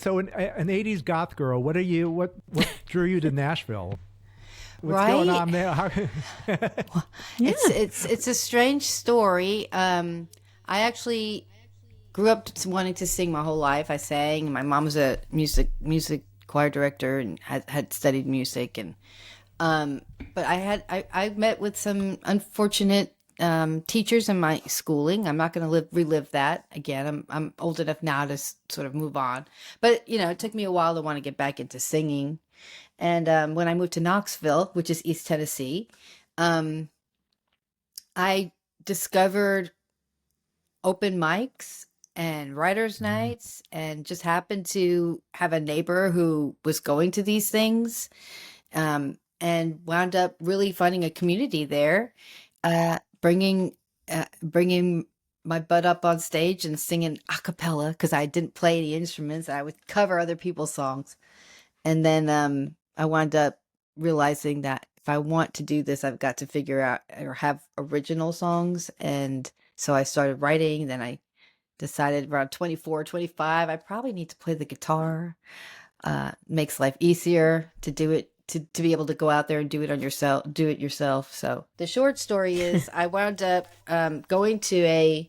So an '80s goth girl. What drew you to Nashville? What's going Right? on there? Yeah. It's a strange story. I actually grew up wanting to sing my whole life. I sang. My mom was a music choir director and had studied music. And um, but I met with some unfortunate teachers in my schooling. I'm not going to relive that again. I'm old enough now to sort of move on. But it took me a while to want to get back into singing. And when I moved to Knoxville, which is East Tennessee, um, I discovered open mics and writers' Mm, nights, and just happened to have a neighbor who was going to these things, and wound up really finding a community there, bringing my butt up on stage and singing a cappella because I didn't play any instruments. I would cover other people's songs. And then I wound up realizing that if I want to do this, I've got to figure out or have original songs. And so I started writing. Then I decided around 24, 25, I probably need to play the guitar. Makes life easier to do it, to be able to go out there and do it yourself. So the short story is I wound up going to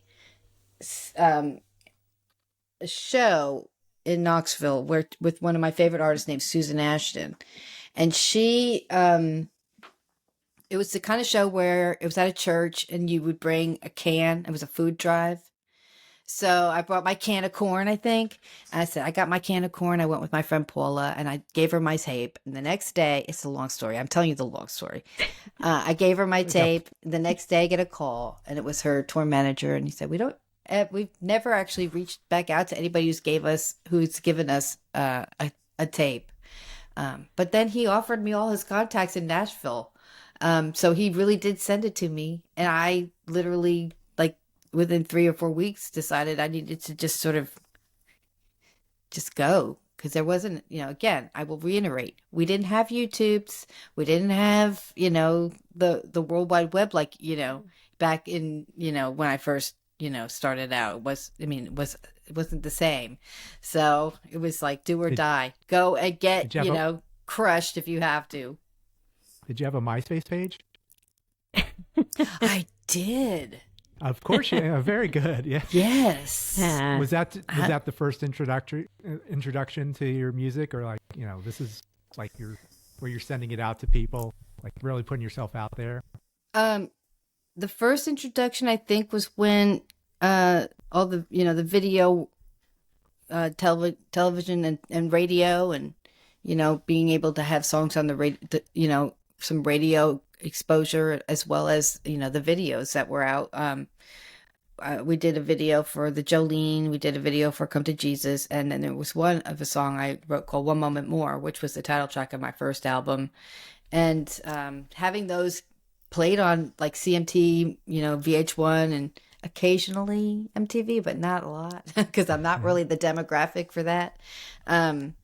um, a show in Knoxville where with one of my favorite artists named Susan Ashton. And it was the kind of show where it was at a church and you would bring a can. It was a food drive. So I brought my can of corn, I think. And I said, I got my can of corn. I went with my friend Paula and I gave her my tape. And the next day, it's a long story. I'm telling you the long story. I gave her my yeah, tape. The next day, I get a call and it was her tour manager. And he said, we've never actually reached back out to anybody who's given us a tape. But then he offered me all his contacts in Nashville. So he really did send it to me. And I literally, like, within 3 or 4 weeks, decided I needed to just sort of just go. Because there wasn't, again, I will reiterate, we didn't have YouTubes. We didn't have, the World Wide Web like, back in, when I first, started out. It wasn't the same. So it was like do or did die. Go and get, did you have a crushed if you have to. did you have a MySpace page? I did. Of course, yeah, very good. Yeah. Yes. Was that the first introduction to your music, or like this is like where you're sending it out to people, like really putting yourself out there? Um, the first introduction I think was when all the video, television and radio, and being able to have songs on the radio, some radio exposure as well as the videos that were out. We did a video for the Jolene, we did a video for Come to Jesus, and then there was one of a song I wrote called One Moment More, which was the title track of my first album. And having those played on like CMT, VH1, and occasionally MTV, but not a lot because I'm not Mhm. really the demographic for that. Um,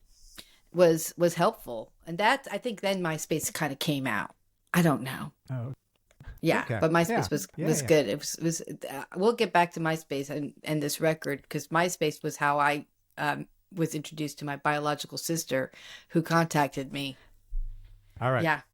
was helpful, and that I think then MySpace kind of came out. I don't know. Oh, Yeah, okay. but Yeah. MySpace Yeah. was Yeah. good. It was. We'll get back to MySpace and this record because MySpace was how I was introduced to my biological sister, who contacted me. All right. Yeah.